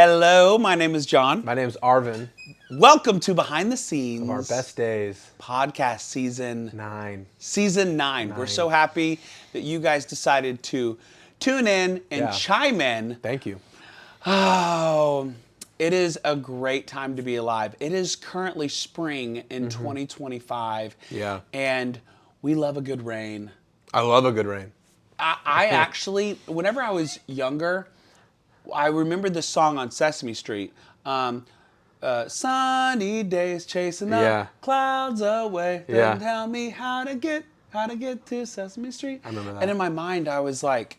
Hello, my name is John. My name's Arvin. Welcome to Behind the Scenes Of our best days. podcast season 9. Season 9. We're so happy that you guys decided to tune in and chime in. Thank you. Oh, it is a great time to be alive. It is currently spring in 2025. Yeah. And we love a good rain. I love a good rain. I actually, whenever I was younger, I remember this song on Sesame Street. Sunny days chasing the clouds away. Don't tell me how to get to Sesame Street. I remember that. And in my mind, I was like,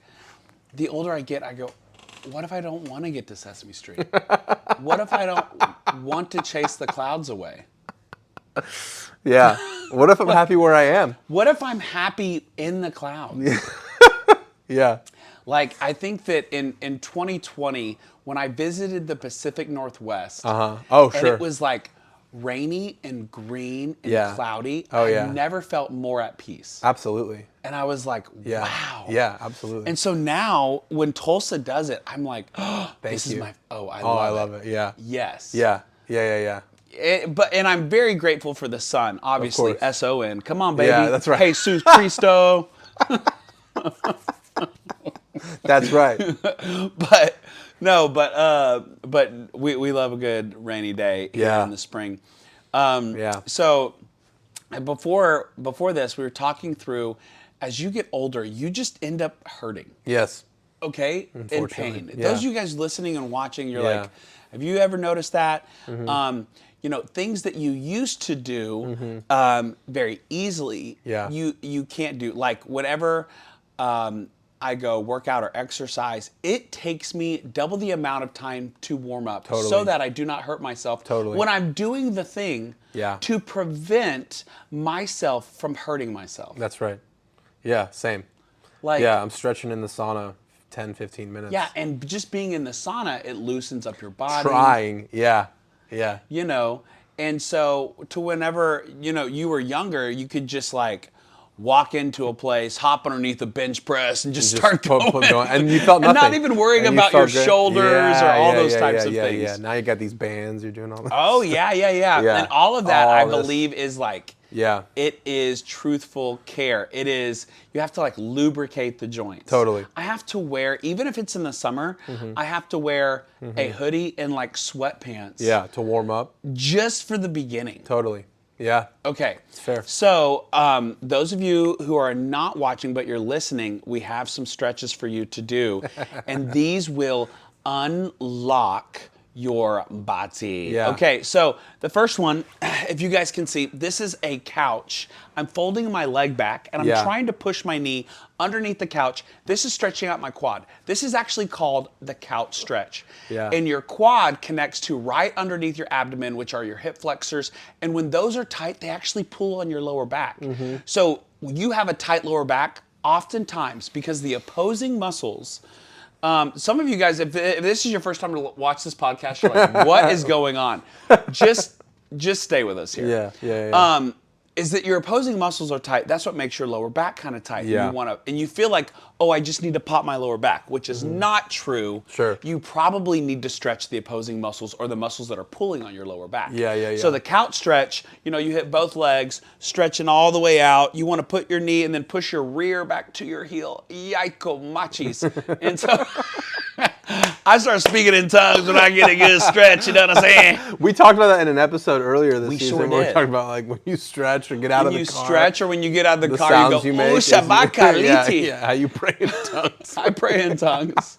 the older I get, I go, what if I don't want to get to Sesame Street? What if I don't want to chase the clouds away? Yeah. What if I'm happy where I am? What if I'm happy in the clouds? Yeah. Like, I think that in 2020, when I visited the Pacific Northwest, Oh, and sure. it was like rainy and green and cloudy, I never felt more at peace. Absolutely. And I was like, wow. Yeah, absolutely. And so now, when Tulsa does it, I'm like, oh, this is my, I love it. Yeah. Yes. Yeah. And I'm very grateful for the sun, obviously, S-O-N. Come on, baby. Yeah, that's right. Jesus Cristo. That's right. But we love a good rainy day here in the spring. So before this, we were talking through, as you get older, you just end up hurting. Yes. Okay? In pain. Yeah. Those of you guys listening and watching, you're like, have you ever noticed that? Things that you used to do very easily, you can't do. Like whenever I go work out or exercise, it takes me double the amount of time to warm up so that I do not hurt myself when I'm doing the thing to prevent myself from hurting myself. That's right. Yeah, same. I'm stretching in the sauna 10, 15 minutes. Yeah, and just being in the sauna, it loosens up your body. Trying, yeah. And so to whenever, you were younger, you could just like walk into a place, hop underneath a bench press, and just start going. And you felt nothing. And not even worrying about your shoulders or all those types of things. Yeah, now you got these bands, you're doing all that. Oh, yeah. And all of that, I believe, is like, it is truthful care. It is, you have to like lubricate the joints. Totally. I have to wear, even if it's in the summer, I have to wear a hoodie and like sweatpants. Yeah, to warm up. Just for the beginning. Totally. Yeah. Okay. It's fair. So, those of you who are not watching but you're listening, we have some stretches for you to do. And these will unlock your body. Yeah. Okay, so the first one, if you guys can see, this is a couch. I'm folding my leg back and I'm trying to push my knee underneath the couch. This is stretching out my quad. This is actually called the couch stretch. Yeah. And your quad connects to right underneath your abdomen, which are your hip flexors. And when those are tight, they actually pull on your lower back. So you have a tight lower back oftentimes because the opposing muscles. Some of you guys, if this is your first time to watch this podcast, you're like, what is going on? Just stay with us here. Yeah. Is that your opposing muscles are tight. That's what makes your lower back kind of tight. Yeah. And you feel like, oh, I just need to pop my lower back, which is not true. Sure. You probably need to stretch the opposing muscles or the muscles that are pulling on your lower back. Yeah. So the couch stretch, you hit both legs, stretching all the way out. You want to put your knee and then push your rear back to your heel. Yiko machis. And so I start speaking in tongues when I get a good stretch, you know what I'm saying? We talked about that in an episode earlier this season. Sure where we did. were talking about like when you stretch or get out of the car. When you stretch or when you get out of the car, sounds you go, you make oh, shabakaliti. Yeah, how you pray in tongues. I pray in tongues.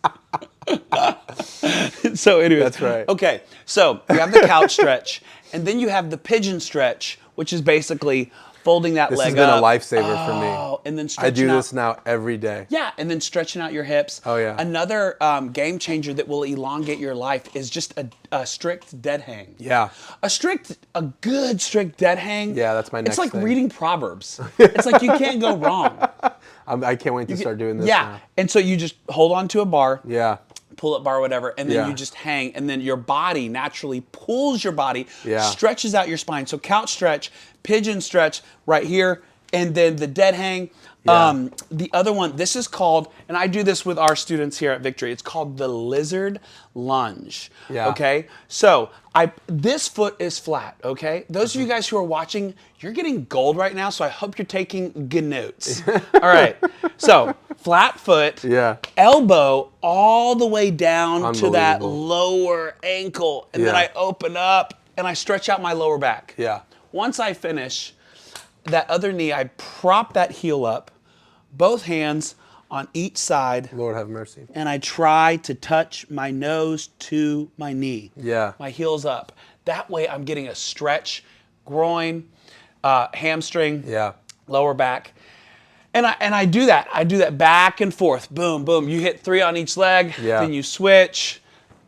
So anyway. That's right. Okay, so you have the couch stretch, and then you have the pigeon stretch, which is basically folding that leg up. This has been a lifesaver for me. And then stretching I do out. this now every day. Yeah, and then stretching out your hips. Oh, yeah. Another game changer that will elongate your life is just a strict dead hang. Yeah. A good strict dead hang. Yeah, that's my next It's like thing. reading Proverbs. It's like you can't go wrong. I can't wait to start doing this Yeah, now. and so you just hold on to a bar. Yeah. Pull-up bar or whatever, and then you just hang, and then your body naturally pulls your body, stretches out your spine. So couch stretch, pigeon stretch right here, and then the dead hang. Yeah. The other one, this is called, and I do this with our students here at Victory, it's called the lizard lunge. Yeah. Okay? So this foot is flat, okay? Those of you guys who are watching, you're getting gold right now, so I hope you're taking good notes. All right. So flat foot, elbow all the way down to that lower ankle, and then I open up and I stretch out my lower back. Yeah. Once I finish, that other knee, I prop that heel up, both hands on each side. Lord have mercy. And I try to touch my nose to my knee. Yeah. My heel's up. That way I'm getting a stretch, groin, hamstring, lower back. And I do that. I do that back and forth. Boom, boom. You hit 3 on each leg, then you switch.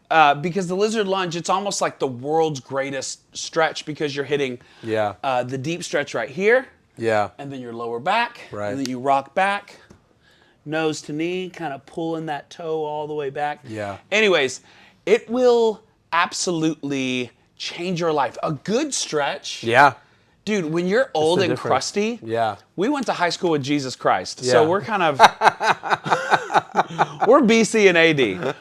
Because the lizard lunge, it's almost like the world's greatest stretch because you're hitting the deep stretch right here. Yeah. And then your lower back. Right. And then you rock back, nose to knee, kind of pulling that toe all the way back. Yeah. Anyways, it will absolutely change your life. A good stretch. Yeah. Dude, when you're old and crusty, we went to high school with Jesus Christ. Yeah. So we're kind of, we're BC and AD.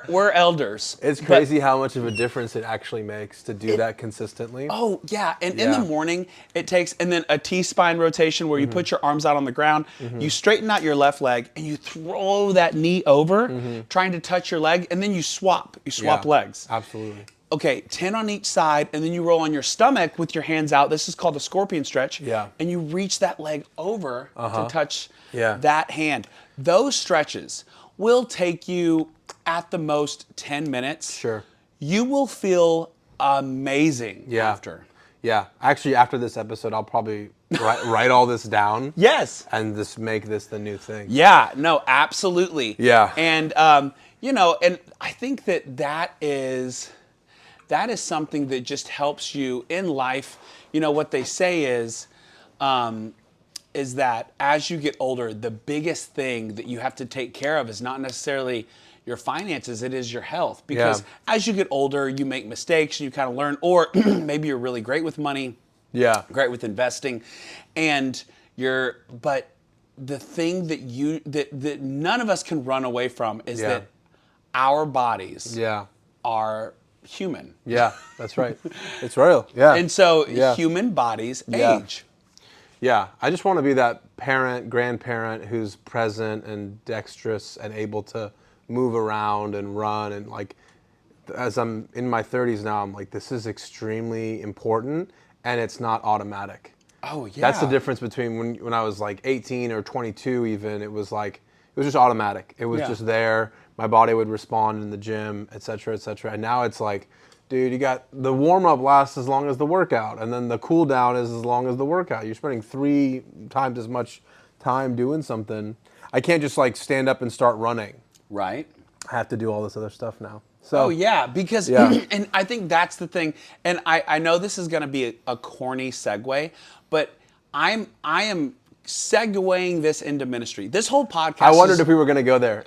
We're elders. It's crazy how much of a difference it actually makes to do that consistently. Oh, yeah. And in the morning, it takes, and then a T-spine rotation where you put your arms out on the ground, you straighten out your left leg, and you throw that knee over, trying to touch your leg, and then you swap. You swap legs. Absolutely. Okay, 10 on each side, and then you roll on your stomach with your hands out. This is called the scorpion stretch. Yeah. And you reach that leg over to touch that hand. Those stretches will take you at the most 10 minutes. Sure. You will feel amazing after. Yeah. Actually, after this episode, I'll probably write all this down. Yes. And just make this the new thing. Yeah, no, absolutely. Yeah. And, you know, and I think that is something that just helps you in life. You know, what they say is that as you get older, the biggest thing that you have to take care of is not necessarily your finances, it is your health. Because as you get older, you make mistakes and you kind of learn, or maybe you're really great with money, great with investing, but the thing that none of us can run away from is that our bodies are human. Yeah, that's right. It's real. Yeah. And so human bodies age. Yeah. I just want to be that parent, grandparent who's present and dexterous and able to move around and run. And like, as I'm in my 30s now, I'm like, this is extremely important and it's not automatic. Oh, yeah. That's the difference between when I was like 18 or 22 even. It was just automatic. It was just there. My body would respond in the gym, et cetera, et cetera. And now it's like, dude, you got the warm-up lasts as long as the workout, and then the cool-down is as long as the workout. You're spending 3 times as much time doing something. I can't just like stand up and start running. Right. I have to do all this other stuff now. So, because, and I think that's the thing, and I know this is going to be a corny segue, but I am segueing this into ministry. This whole podcast. I wondered if we were going to go there.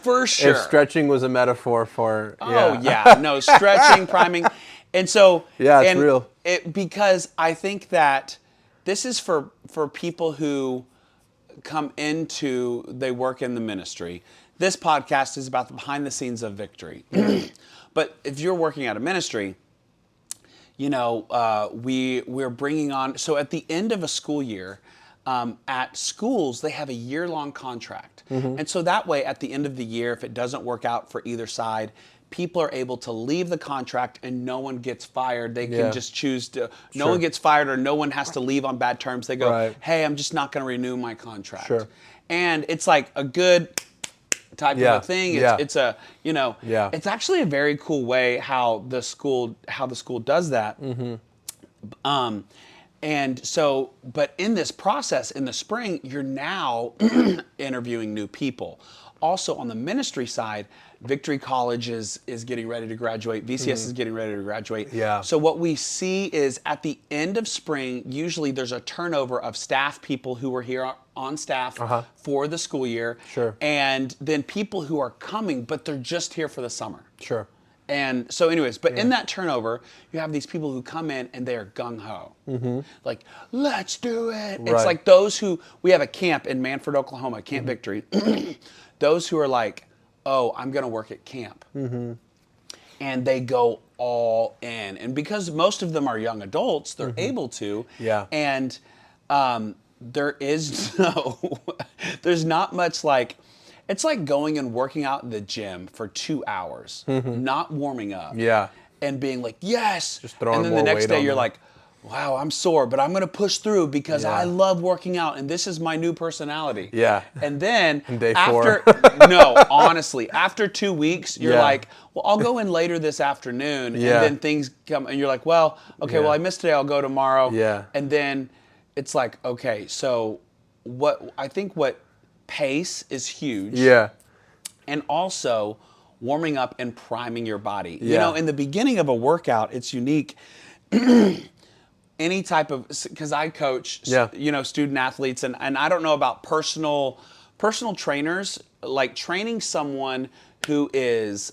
For sure. If stretching was a metaphor for. No, stretching, priming, and so. Yeah, it's real. Because I think that this is for people who they work in the ministry. This podcast is about the behind the scenes of Victory. But if you're working at a ministry, you know, we're bringing on. So at the end of a school year. At schools, they have a year-long contract. And so that way, at the end of the year, if it doesn't work out for either side, people are able to leave the contract and no one gets fired. They can just choose to, no one gets fired or no one has to leave on bad terms. They go, hey, I'm just not going to renew my contract. And it's like a good type of a thing. It's a, you know, it's actually a very cool way how the school does that. And so, but in this process, in the spring, you're now interviewing new people. Also on the ministry side, Victory College is getting ready to graduate. VCS is getting ready to graduate. So what we see is at the end of spring, usually there's a turnover of staff people who were here on staff for the school year. And then people who are coming, but they're just here for the summer. And so anyways, but in that turnover, you have these people who come in and they are gung-ho. Like, let's do it. It's like those who, we have a camp in Manford, Oklahoma, Camp Victory. Those who are like, oh, I'm going to work at camp. And they go all in. And because most of them are young adults, they're able to. Yeah. And there is there's not much like, it's like going and working out in the gym for 2 hours, not warming up. Yeah. And being like, yes. Just throwing and then more the next weight day on you're there. like, wow, I'm sore, but I'm going to push through because I love working out and this is my new personality. Yeah. And then day after, 4. no, honestly, after 2 weeks, you're like, well, I'll go in later this afternoon. And then things come and you're like, well, okay, well, I missed today. I'll go tomorrow. Yeah. And then it's like, okay, so I think what pace is huge. Yeah. And also warming up and priming your body. Yeah. You know, in the beginning of a workout, it's unique. Any type of, because I coach, you know, student athletes, and I don't know about personal trainers, like training someone who is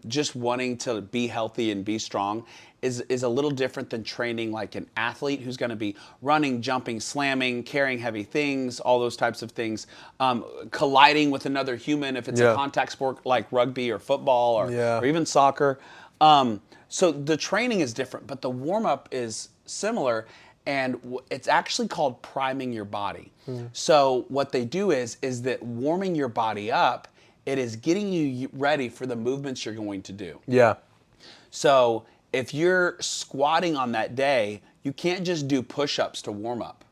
just wanting to be healthy and be strong is a little different than training like an athlete who's going to be running, jumping, slamming, carrying heavy things, all those types of things, colliding with another human if it's a contact sport like rugby or football or even soccer. So the training is different, but the warm-up is similar, and it's actually called priming your body. So what they do is that warming your body up, it is getting you ready for the movements you're going to do. Yeah. So if you're squatting on that day, you can't just do push-ups to warm up.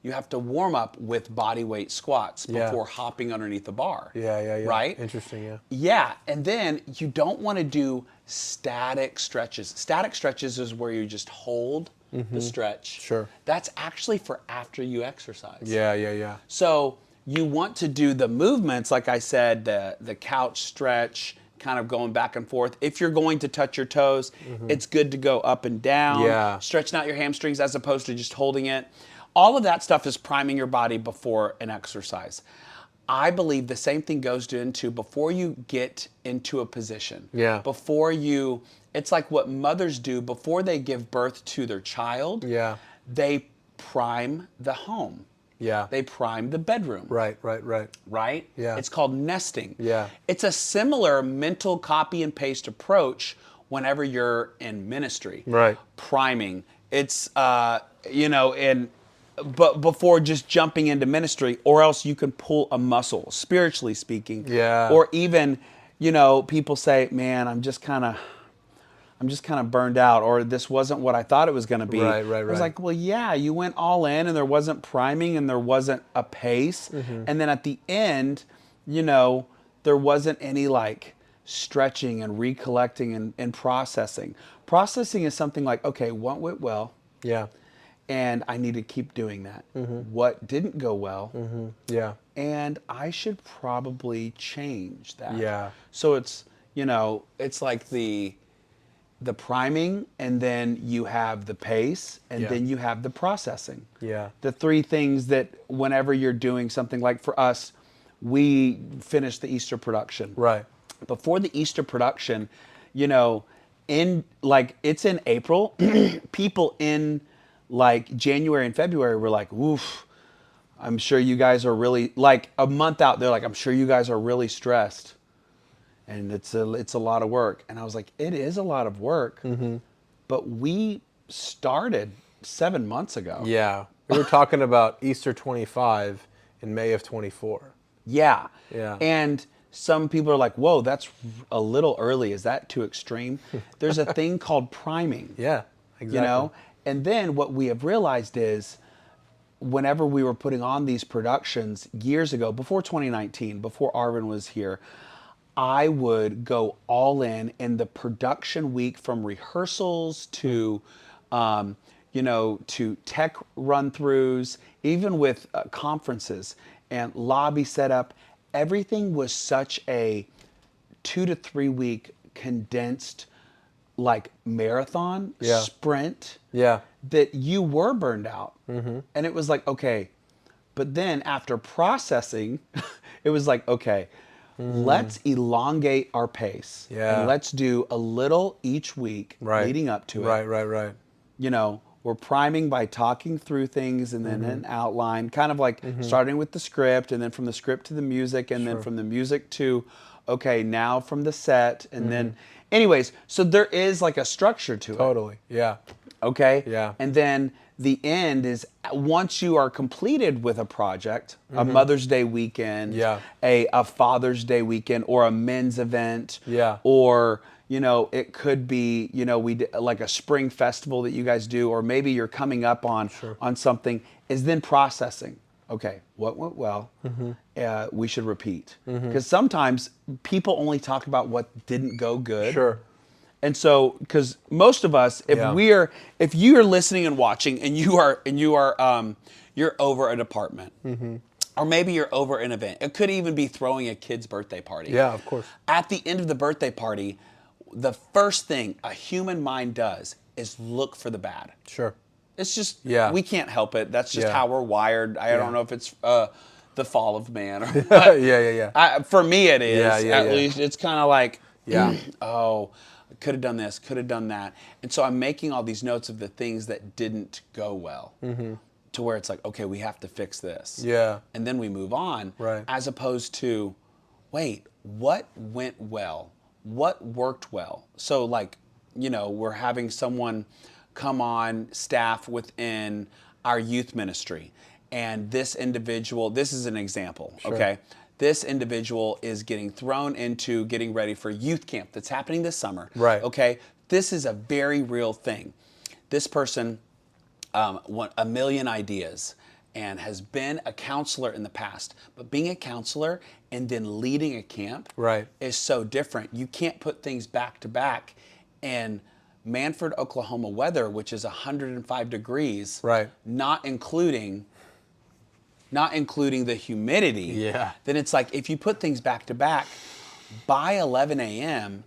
You have to warm up with body weight squats before hopping underneath the bar. Yeah. Right? Interesting, Yeah, and then you don't want to do static stretches. Static stretches is where you just hold the stretch. Sure. That's actually for after you exercise. Yeah. So you want to do the movements, like I said, the couch stretch, kind of going back and forth. If you're going to touch your toes, it's good to go up and down, stretching out your hamstrings as opposed to just holding it. All of that stuff is priming your body before an exercise. I believe the same thing goes into before you get into a position. Yeah. Before you, it's like what mothers do before they give birth to their child. Yeah. They prime the home. Yeah. They prime the bedroom. Right. Right? Yeah. It's called nesting. Yeah. It's a similar mental copy and paste approach whenever you're in ministry. Right. Priming. It's, but before just jumping into ministry, or else you can pull a muscle, spiritually speaking. Yeah. Or even, people say, man, I'm just kind of burned out, or this wasn't what I thought it was going to be. Right. I was like, well, yeah, you went all in and there wasn't priming and there wasn't a pace. And then at the end, there wasn't any like stretching and recollecting and processing. Processing is something like, okay, what went well? Yeah. And I need to keep doing that. What didn't go well? Yeah. And I should probably change that. Yeah. So it's, it's like the priming, and then you have the pace, and then you have the processing. Yeah. The three things that whenever you're doing something like for us, we finish the Easter production. Right. Before the Easter production, it's in April, people in like January and February were like, oof, I'm sure you guys are really, like a month out, they're like, I'm sure you guys are really stressed. And it's a lot of work. And I was like, it is a lot of work. But we started 7 months ago. Yeah. We were talking about Easter 25 in May of 24. Yeah. Yeah. And some people are like, whoa, that's a little early. Is that too extreme? There's a thing called priming. Yeah, exactly. And then what we have realized is whenever we were putting on these productions years ago, before 2019, before Arvin was here, I would go all in the production week, from rehearsals to, to tech run-throughs, even with conferences and lobby setup. Everything was such a 2 to 3 week condensed like marathon sprint that you were burned out. And it was like, okay, but then after processing, it was like, okay, let's elongate our pace. Yeah. And let's do a little each week leading up to it. Right. You know, we're priming by talking through things and then an outline, kind of like starting with the script and then from the script to the music and then from the music to, okay, now from the set. And then, anyways, so there is like a structure to it. Totally. Yeah. Okay? Yeah. And then the end is once you are completed with a project, a Mother's Day weekend, a Father's Day weekend, or a men's event, or, you know, it could be, you know, like a spring festival that you guys do, or maybe you're coming up on something, is then processing. Okay, what went well? We should repeat. Because sometimes people only talk about what didn't go good. Sure. And so, because most of us, if you are listening and watching, and you're over a department, or maybe you're over an event, it could even be throwing a kid's birthday party. Yeah, of course. At the end of the birthday party, the first thing a human mind does is look for the bad. Sure. It's just we can't help it. That's just how we're wired. I don't know if it's the fall of man or what. For me, it is. At least it's kind of like oh. Could have done this, could have done that. And so I'm making all these notes of the things that didn't go well to where it's like, okay, we have to fix this. Yeah. And then we move on. Right. As opposed to, wait, what went well? What worked well? So like, you know, we're having someone come on staff within our youth ministry. And this individual, this is an example, okay? This individual is getting thrown into getting ready for youth camp that's happening this summer. Right. Okay. This is a very real thing. This person want a million ideas and has been a counselor in the past, but being a counselor and then leading a camp is so different. You can't put things back to back in Manford, Oklahoma weather, which is 105 degrees, not including the humidity, then it's like if you put things back to back, by 11 a.m.,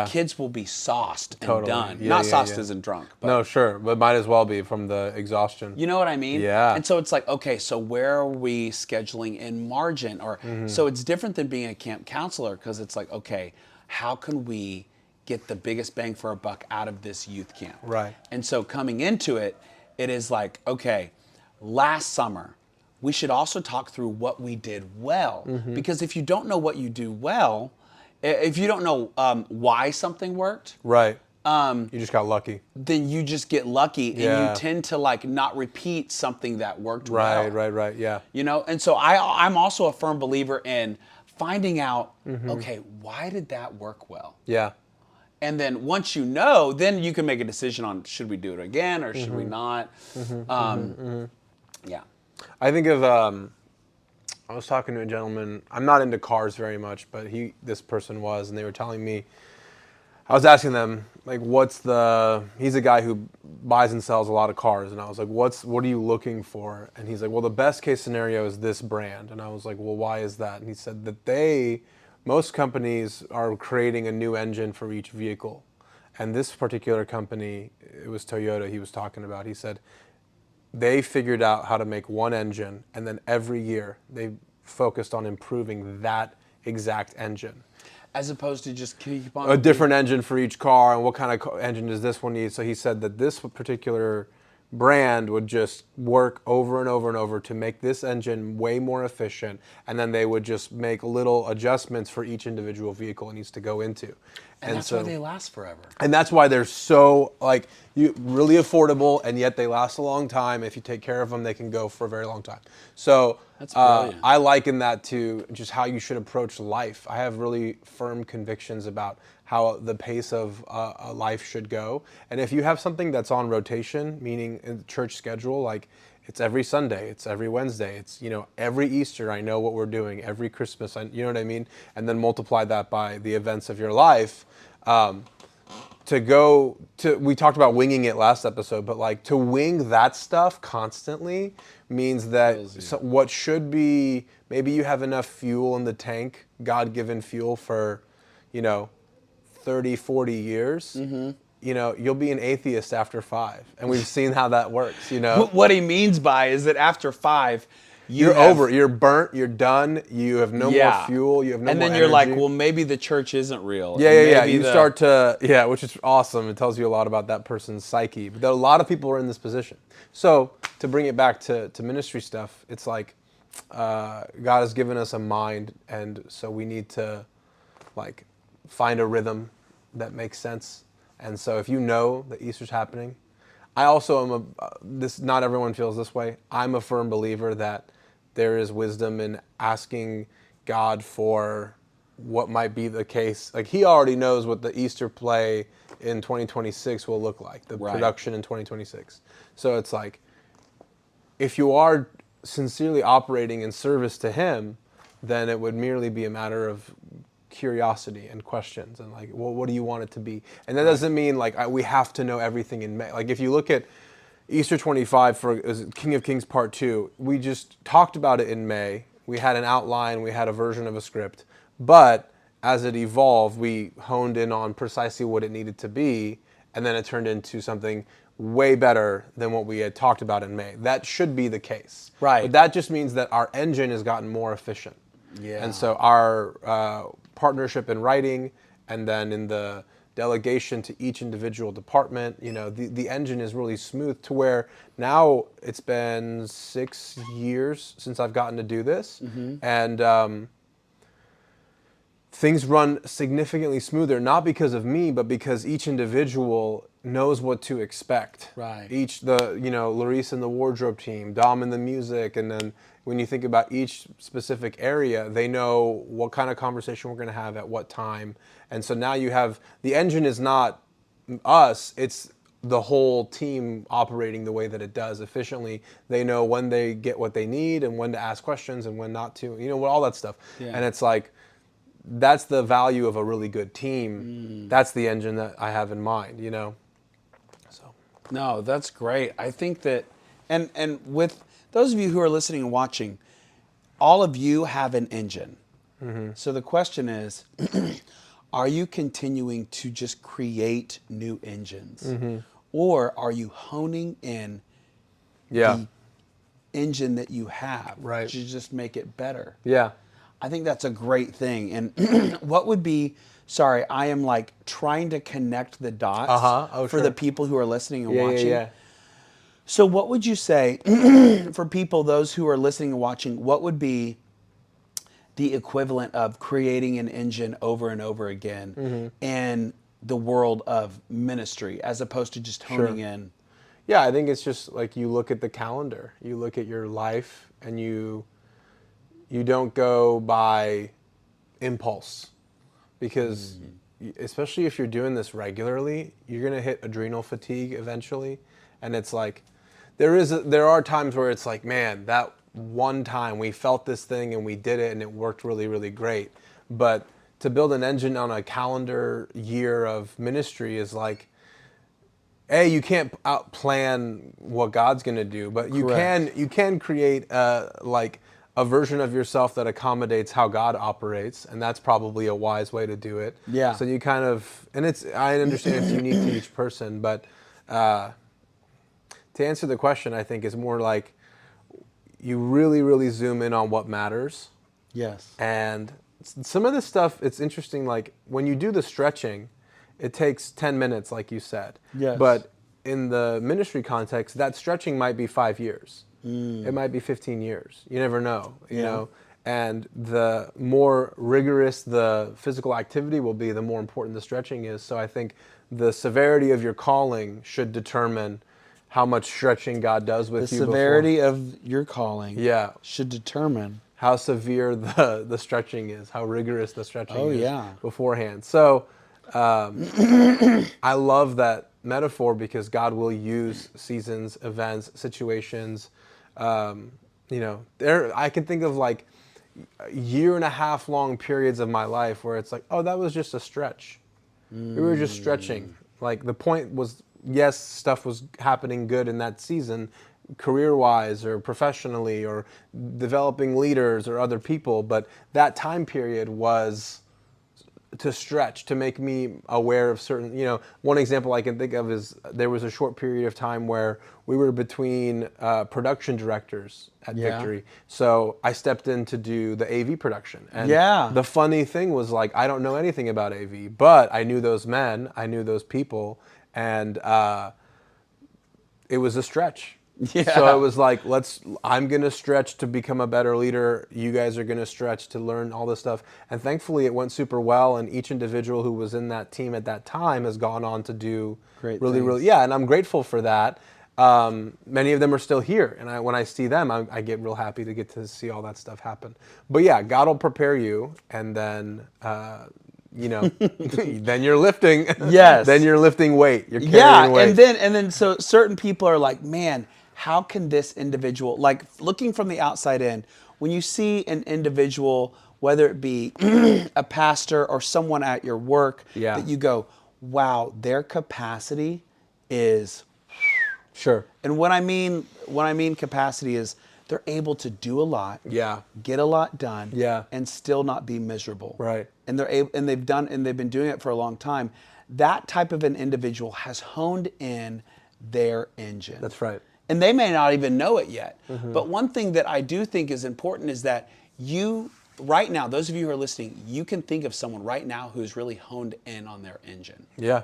kids will be sauced and done. Not sauced as in drunk. But no, sure, but might as well be from the exhaustion. You know what I mean? Yeah. And so it's like, okay, so where are we scheduling in margin? Or so it's different than being a camp counselor because it's like, okay, how can we get the biggest bang for our buck out of this youth camp? Right. And so coming into it, it is like, okay, last summer, we should also talk through what we did well. Because if you don't know what you do well, if you don't know why something worked, you just got lucky. Then you just get lucky and you tend to like not repeat something that worked well. Right, yeah. You know, and so I'm also a firm believer in finding out, okay, why did that work well? Yeah. And then once you know, then you can make a decision on should we do it again or should we not? Yeah. I think of, I was talking to a gentleman, I'm not into cars very much, but this person was, and they were telling me, I was asking them, like, he's a guy who buys and sells a lot of cars, and I was like, what are you looking for? And he's like, well, the best case scenario is this brand. And I was like, well, why is that? And he said that most companies are creating a new engine for each vehicle. And this particular company, it was Toyota he was talking about, he said, they figured out how to make one engine, and then every year they focused on improving that exact engine. As opposed to just keep on... A different engine for each car, and what kind of engine does this one need? So he said that this particular brand would just work over and over and over to make this engine way more efficient, and then they would just make little adjustments for each individual vehicle it needs to go into. And that's why they last forever. And that's why they're so really affordable, and yet they last a long time. If you take care of them, they can go for a very long time. So I liken that to just how you should approach life. I have really firm convictions about how the pace of a life should go. And if you have something that's on rotation, meaning in the church schedule, like it's every Sunday, it's every Wednesday, it's, every Easter, I know what we're doing, every Christmas, you know what I mean? And then multiply that by the events of your life. We talked about winging it last episode, but to wing that stuff constantly means that what should be, maybe you have enough fuel in the tank, God-given fuel for, 30, 40 years. You'll be an atheist after 5. And we've seen how that works, What he means by is that after 5, you're over. You're burnt. You're done. You have no more fuel. You have no more energy. And then you're like, well, maybe the church isn't real. Yeah. You start to, which is awesome. It tells you a lot about that person's psyche. But a lot of people are in this position. So to bring it back to ministry stuff, it's like God has given us a mind, and so we need to like find a rhythm that makes sense. And so if you know that Easter's happening, I also am not everyone feels this way. I'm a firm believer that there is wisdom in asking God for what might be the case. Like he already knows what the Easter play in 2026 will look like, the production in 2026. So it's like, if you are sincerely operating in service to him, then it would merely be a matter of curiosity and questions and like, well, what do you want it to be? And that doesn't mean like we have to know everything in May. Like if you look at Easter 25 for King of Kings Part 2, we just talked about it in May. We had an outline, we had a version of a script, but as it evolved, we honed in on precisely what it needed to be, and then it turned into something way better than what we had talked about in May. That should be the case. Right. But that just means that our engine has gotten more efficient. Yeah. And so our partnership in writing, and then in the delegation to each individual department, the engine is really smooth to where now it's been 6 years since I've gotten to do this. Mm-hmm. And things run significantly smoother, not because of me, but because each individual knows what to expect. Right. Larice and the wardrobe team, Dom and the music, and then when you think about each specific area, they know what kind of conversation we're going to have at what time. And so now you have, the engine is not us, it's the whole team operating the way that it does efficiently. They know when they get what they need and when to ask questions and when not to, all that stuff. Yeah. And it's like, that's the value of a really good team. That's the engine that I have in mind, So. No, that's great. I think that, and with those of you who are listening and watching, all of you have an engine. Mm-hmm. So the question is, are you continuing to just create new engines? Mm-hmm. Or are you honing in the engine that you have to just make it better? Yeah. I think that's a great thing. And what would be, sorry, I am like trying to connect the dots for the people who are listening and watching. Yeah. So what would you say for people, those who are listening and watching, what would be the equivalent of creating an engine over and over again in the world of ministry as opposed to just honing in? Yeah, I think it's just like you look at the calendar, you look at your life, and you don't go by impulse, because especially if you're doing this regularly, you're going to hit adrenal fatigue eventually. And it's like, there are times where it's like, man, that one time we felt this thing and we did it and it worked really, really great. But to build an engine on a calendar year of ministry is like, you can't outplan what God's going to do, but you can create like a version of yourself that accommodates how God operates, and that's probably a wise way to do it. Yeah. So you kind of, and I understand it's unique to each person, but to answer the question, I think is more like you really, really zoom in on what matters. Yes. And some of this stuff, it's interesting, like when you do the stretching, it takes 10 minutes, like you said. Yes. But in the ministry context, that stretching might be 5 years. It might be 15 years. You never know, you know. And the more rigorous the physical activity will be, the more important the stretching is. So I think the severity of your calling should determine how much stretching God does with you. The severity of your calling should determine how severe the stretching is, how rigorous the stretching is beforehand. So I love that metaphor because God will use seasons, events, situations. I can think of like a year and a half long periods of my life where it's like, oh, that was just a stretch. We were just stretching. Like the point was, yes, stuff was happening good in that season, career-wise or professionally or developing leaders or other people, but that time period was to stretch, to make me aware of certain, one example I can think of is there was a short period of time where we were between production directors at Victory. So I stepped in to do the AV production. And the funny thing was, like, I don't know anything about AV, but I knew those men, I knew those people, and it was a stretch. So it was like, I'm going to stretch to become a better leader. You guys are going to stretch to learn all this stuff. And thankfully it went super well. And each individual who was in that team at that time has gone on to do really, and I'm grateful for that. Many of them are still here. And when I see them, I get real happy to get to see all that stuff happen. But yeah, God will prepare you. And then, then you're lifting. Yes. Then you're lifting weight. You're carrying weight. And then so certain people are like, man, how can this individual, like looking from the outside in, when you see an individual, whether it be a pastor or someone at your work, that you go, wow, their capacity is. Sure. And what I mean capacity is they're able to do a lot, get a lot done, and still not be miserable. Right. And they've been doing it for a long time. That type of an individual has honed in their engine. That's right. And they may not even know it yet. But one thing that I do think is important is that you, right now, those of you who are listening, you can think of someone right now who's really honed in on their engine. Yeah.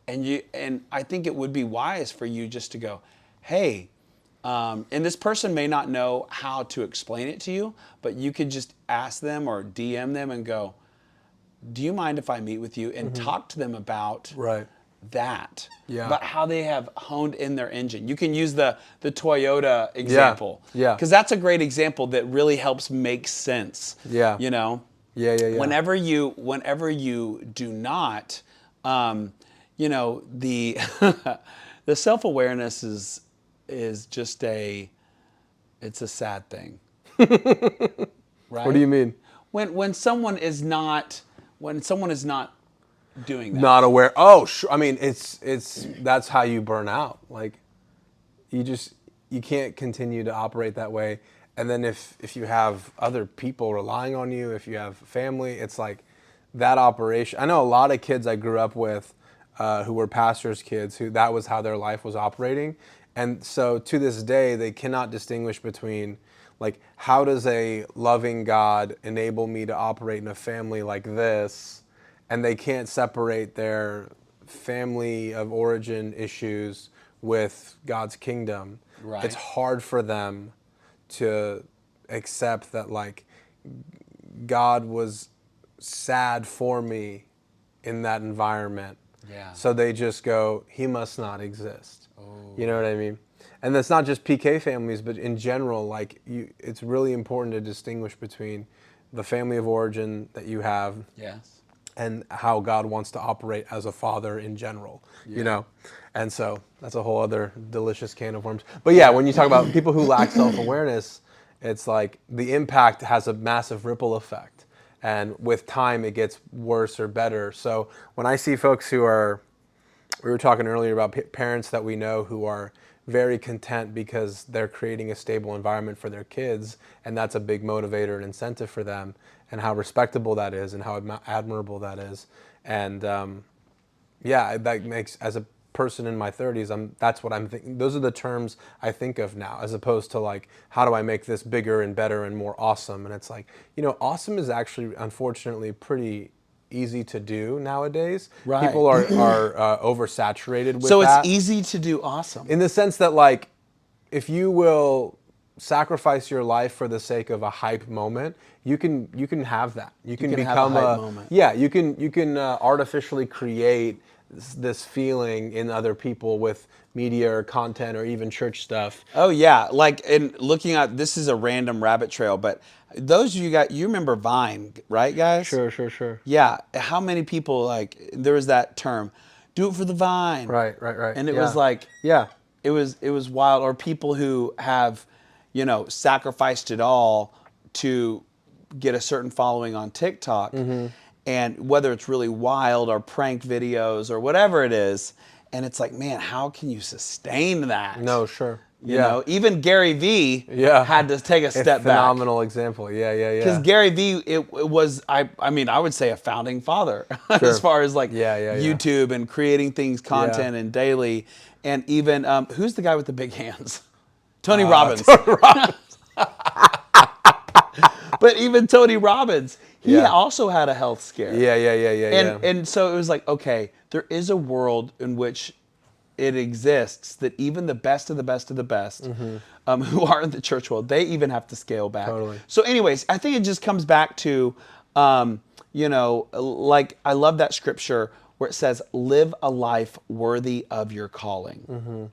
And I think it would be wise for you just to go, hey, and this person may not know how to explain it to you, but you could just ask them or DM them and go, do you mind if I meet with you and talk to them about that, about how they have honed in their engine. You can use the Toyota example, because that's a great example that really helps make sense. Whenever you do not, the the self-awareness is just it's a sad thing. Right? What do you mean? When someone is not doing that. Not aware. Oh, sure. I mean, that's how you burn out. Like, you can't continue to operate that way. And then if you have other people relying on you, if you have family, it's like that operation. I know a lot of kids I grew up with who were pastors' kids who that was how their life was operating. And so to this day, they cannot distinguish between, like, how does a loving God enable me to operate in a family like this? And they can't separate their family of origin issues with God's kingdom. Right. It's hard for them to accept that, like, God was sad for me in that environment. So they just go, he must not exist. You know what I mean? And that's not just PK families, but in general, like, it's really important to distinguish between the family of origin that you have. And how God wants to operate as a father in general, And so that's a whole other delicious can of worms. But when you talk about people who lack self-awareness, it's like the impact has a massive ripple effect. And with time, it gets worse or better. So when I see folks we were talking earlier about parents that we know who are very content because they're creating a stable environment for their kids, and that's a big motivator and incentive for them, and how respectable that is and how admirable that is. And that makes, as a person in my 30s, that's what I'm thinking. Those are the terms I think of now, as opposed to, like, how do I make this bigger and better and more awesome? And it's like, awesome is actually, unfortunately, pretty easy to do nowadays. Right. People are oversaturated with that. So it's easy to do awesome. In the sense that, like, if you will sacrifice your life for the sake of a hype moment, you can have that. You can become have a hype moment. Yeah, you can artificially create this feeling in other people with media or content or even church stuff. Oh yeah, like, in looking at, this is a random rabbit trail, but those of you remember Vine, right, guys? Sure. Yeah, how many people, like, there was that term, do it for the Vine. Right. And it was like, it was wild. Or people who have, sacrificed it all to get a certain following on TikTok. And whether it's really wild or prank videos or whatever it is, and it's like, man, how can you sustain that? No, sure. You know, even Gary Vee had to take a step back. Phenomenal example. Yeah. Because Gary Vee, it was, I mean, I would say a founding father as far as like YouTube and creating things, content and daily. And even, who's the guy with the big hands? Tony Robbins. Tony Robbins. But even Tony Robbins, he also had a health scare. And so it was like, okay, there is a world in which it exists that even the best of the best of the best who are in the church world, they even have to scale back. Totally. So anyways, I think it just comes back to, you know, like I love that scripture where it says, live a life worthy of your calling.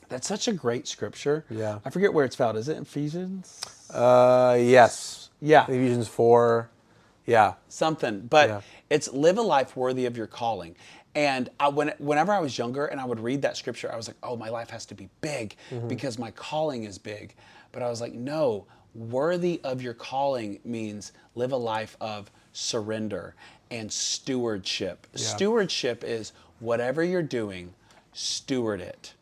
That's such a great scripture. Yeah. I forget where it's found. Is it Ephesians? Yes. Yeah. Ephesians 4. Yeah. Something. But it's live a life worthy of your calling. And whenever I was younger and I would read that scripture, I was like, oh, my life has to be big because my calling is big. But I was like, no, worthy of your calling means live a life of surrender and stewardship. Yeah. Stewardship is whatever you're doing, steward it.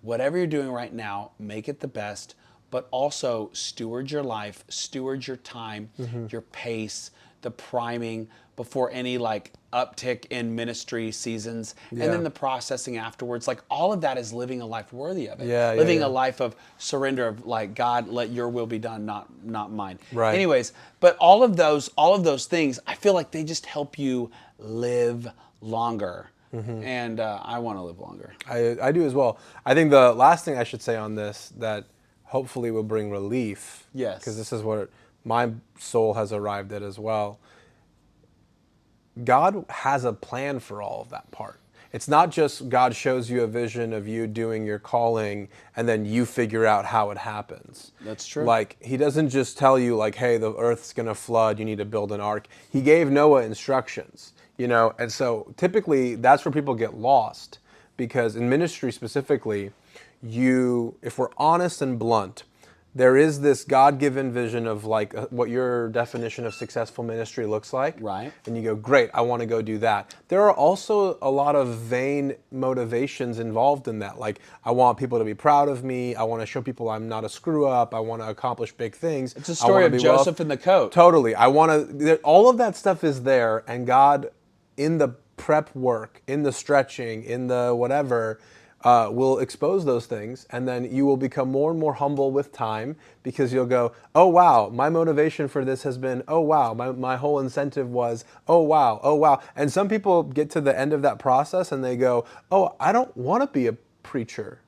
Whatever you're doing right now, make it the best, but also steward your life, steward your time, your pace, the priming before any like uptick in ministry seasons, and then the processing afterwards. Like all of that is living a life worthy of it. Living a life of surrender, of like, God, let your will be done, not mine. Right. Anyways, but all of those things, I feel like they just help you live longer. And I want to live longer. I do as well. I think the last thing I should say on this that hopefully will bring relief. Yes. Because this is what my soul has arrived at as well. God has a plan for all of that part. It's not just God shows you a vision of you doing your calling and then you figure out how it happens. That's true. Like, he doesn't just tell you like, hey, the earth's going to flood, you need to build an ark. He gave Noah instructions, you know, and so typically that's where people get lost, because in ministry specifically, if we're honest and blunt, there is this God-given vision of like what your definition of successful ministry looks like. Right. And you go, great, I want to go do that. There are also a lot of vain motivations involved in that. Like, I want people to be proud of me. I want to show people I'm not a screw up. I want to accomplish big things. It's a story of Joseph in the coat. Totally. All of that stuff is there, and God, in the prep work, in the stretching, in the whatever, will expose those things, and then you will become more and more humble with time, because you'll go, oh wow, my motivation for this has been, oh wow, my whole incentive was, oh wow. And some people get to the end of that process and they go, oh, I don't want to be a preacher.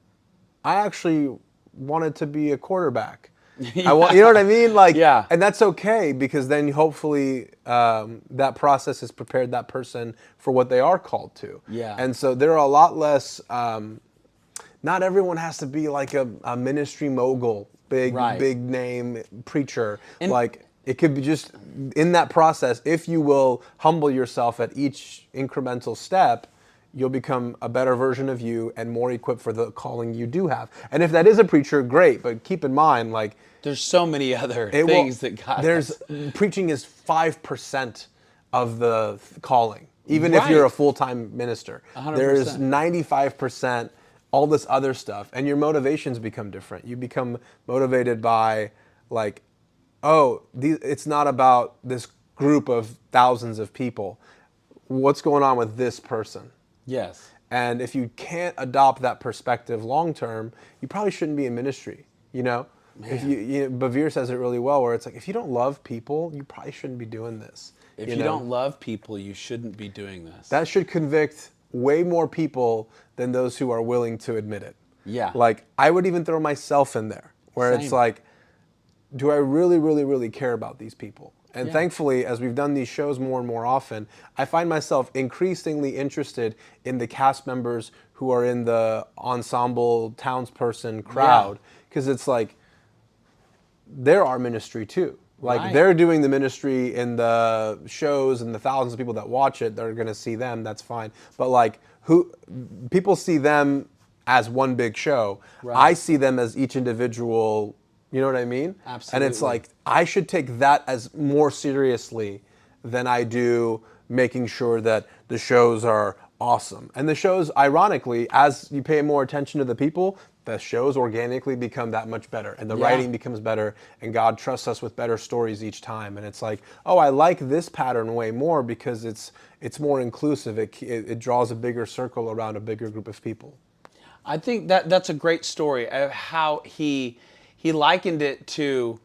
I actually wanted to be a quarterback. You know what I mean? Like, and that's okay, because then hopefully that process has prepared that person for what they are called to. Yeah. And so there are a lot less, not everyone has to be like a ministry mogul, big name preacher. And like, it could be just in that process, if you will humble yourself at each incremental step, you'll become a better version of you and more equipped for the calling you do have. And if that is a preacher, great, but keep in mind, like, there's so many other things that God has. Preaching is 5% of the calling, even if you're a full-time minister. 100%. There is 95% all this other stuff, and your motivations become different. You become motivated by, like, it's not about this group of thousands of people. What's going on with this person? Yes. And if you can't adopt that perspective long term, you probably shouldn't be in ministry, you know? Man. If Bevere says it really well, where it's like, if you don't love people, you probably shouldn't be doing this. If you don't love people, you shouldn't be doing this. That should convict way more people than those who are willing to admit it. Yeah. Like, I would even throw myself in there, where it's like, do I really, really, really care about these people? And thankfully, as we've done these shows more and more often, I find myself increasingly interested in the cast members who are in the ensemble townsperson crowd, because it's like, they're our ministry too. Like, they're doing the ministry in the shows, and the thousands of people that watch it, they're going to see them, that's fine. But like, people see them as one big show. I see them as each individual. You know what I mean? Absolutely. And it's like, I should take that as more seriously than I do making sure that the shows are awesome. And the shows, ironically, as you pay more attention to the people, the shows organically become that much better, and the writing becomes better, and God trusts us with better stories each time. And it's like, oh, I like this pattern way more because it's more inclusive. It draws a bigger circle around a bigger group of people. I think that's a great story of how he likened it to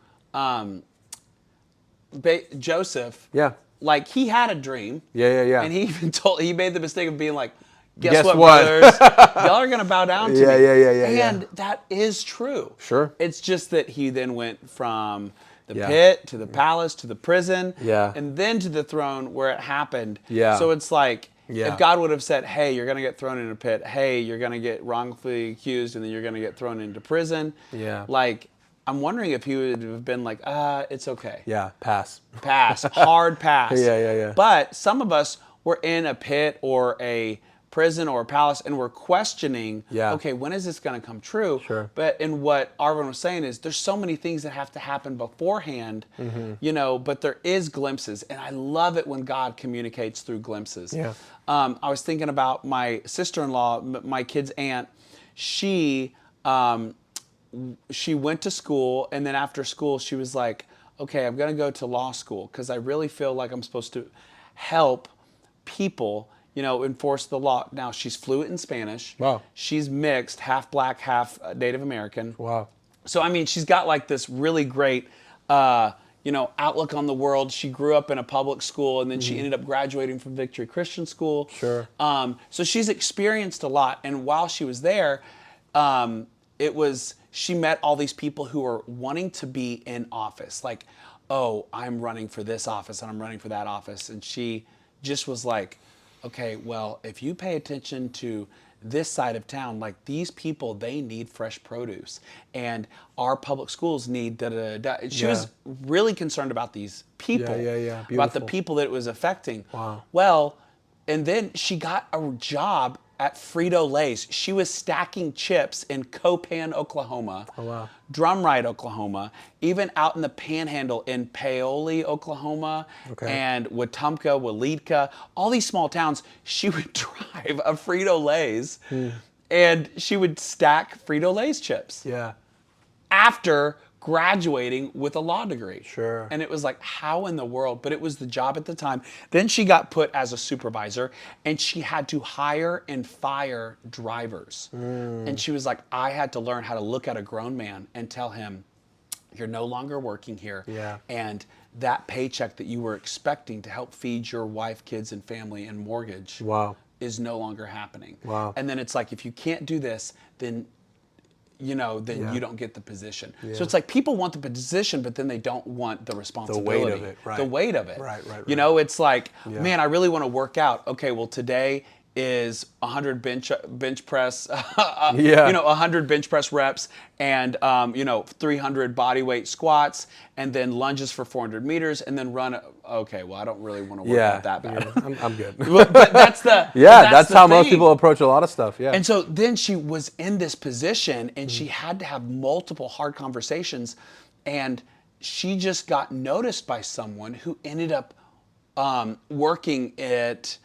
Joseph. Yeah. Like he had a dream. Yeah. And he made the mistake of being like, guess what, what? brothers? Y'all are gonna bow down to me. Yeah. And that is true. Sure. It's just that he then went from the pit to the palace to the prison, and then to the throne where it happened. Yeah. So it's like, if God would have said, hey, you're going to get thrown in a pit, hey, you're going to get wrongfully accused, and then you're going to get thrown into prison. Yeah. Like, I'm wondering if he would have been like, it's okay. Yeah, pass. Pass. Hard pass. Yeah. But some of us were in a pit or a prison or a palace, and we're questioning, okay, when is this going to come true? Sure. But in what Arvin was saying is there's so many things that have to happen beforehand, but there is glimpses. And I love it when God communicates through glimpses. Yeah. I was thinking about my sister-in-law, my kid's aunt. She went to school, and then after school, she was like, okay, I'm going to go to law school because I really feel like I'm supposed to help people enforce the law. Now, she's fluent in Spanish. Wow. She's mixed, half black, half Native American. Wow. So, I mean, she's got like this really great, outlook on the world. She grew up in a public school, and then she ended up graduating from Victory Christian School. Sure. So she's experienced a lot. And while she was there, she met all these people who were wanting to be in office. Like, oh, I'm running for this office, and I'm running for that office. And she just was like, okay, well, if you pay attention to this side of town, like these people, they need fresh produce, and our public schools need da-da-da-da. She was really concerned about these people, about the people that it was affecting. Wow. Well, and then she got a job at Frito-Lay's. She was stacking chips in Copan, Oklahoma, Drumright, Oklahoma, even out in the Panhandle in Paoli, Oklahoma, and Wetumpka, Waleedka, all these small towns. She would drive a Frito-Lay's, and she would stack Frito-Lay's chips. Yeah. After graduating with a law degree. Sure. And it was like, how in the world? But it was the job at the time. Then she got put as a supervisor, and she had to hire and fire drivers. And she was like, I had to learn how to look at a grown man and tell him, you're no longer working here. Yeah. And that paycheck that you were expecting to help feed your wife, kids, and family and mortgage is no longer happening. Wow. And then it's like, if you can't do this, then you don't get the position. Yeah. So it's like people want the position, but then they don't want the responsibility. The weight of it, right. The weight of it. Right. It's like, man, I really want to work out. Okay, well, today is 100 bench press, 100 bench press reps, and 300 body weight squats, and then lunges for 400 meters, and then run. Okay, well, I don't really want to work out that bad. I'm good. But that's the that's how most people approach a lot of stuff. Yeah. And so then she was in this position, and she had to have multiple hard conversations, and she just got noticed by someone who ended up working at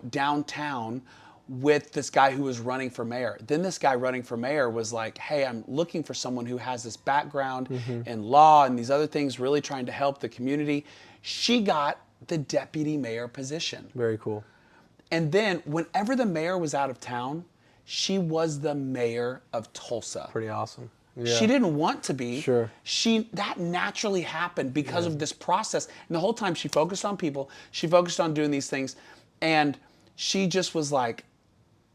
downtown with this guy who was running for mayor. Then this guy running for mayor was like, hey, I'm looking for someone who has this background in law and these other things, really trying to help the community. She got the deputy mayor position. Very cool. And then whenever the mayor was out of town, she was the mayor of Tulsa. Pretty awesome. Yeah. She didn't want to be. Sure. That naturally happened because of this process. And the whole time she focused on people, she focused on doing these things. And she just was like,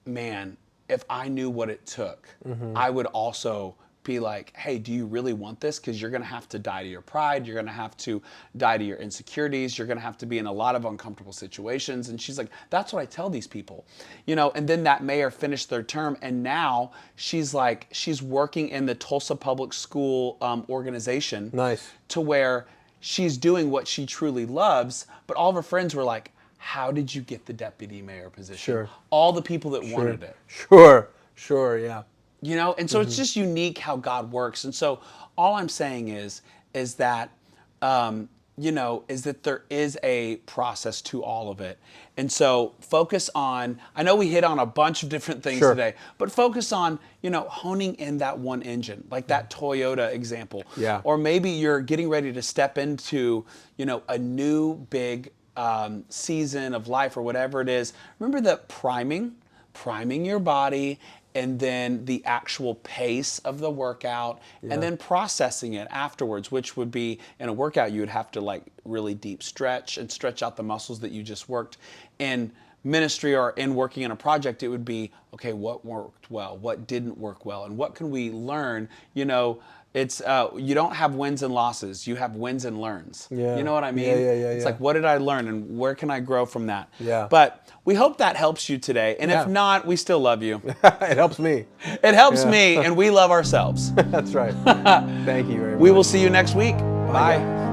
man, if I knew what it took, I would also be like, hey, do you really want this? Because you're going to have to die to your pride. You're going to have to die to your insecurities. You're going to have to be in a lot of uncomfortable situations. And she's like, that's what I tell these people. And then that mayor finished their term, and now she's working in the Tulsa Public School organization. Nice. To where she's doing what she truly loves, but all of her friends were like, how did you get the deputy mayor position? Sure. All the people that wanted it. Sure, yeah. And so it's just unique how God works. And so all I'm saying is that you know, is that there is a process to all of it. And so focus on, I know we hit on a bunch of different things today, but focus on, you know, honing in that one engine, like that Toyota example. Yeah. Or maybe you're getting ready to step into, you know, a new big season of life or whatever it is. Remember that priming your body, and then the actual pace of the workout, and then processing it afterwards, which would be, in a workout, you would have to like really deep stretch and stretch out the muscles that you just worked. In ministry or in working in a project, it would be, okay, what worked well, what didn't work well, and what can we learn? You know, it's you don't have wins and losses, you have wins and learns. Yeah. You know what I mean? It's like, what did I learn and where can I grow from that? Yeah. But we hope that helps you today. And if not, we still love you. It helps me. It helps me, and we love ourselves. That's right. Thank you very much. We will see you next week. Bye. Bye.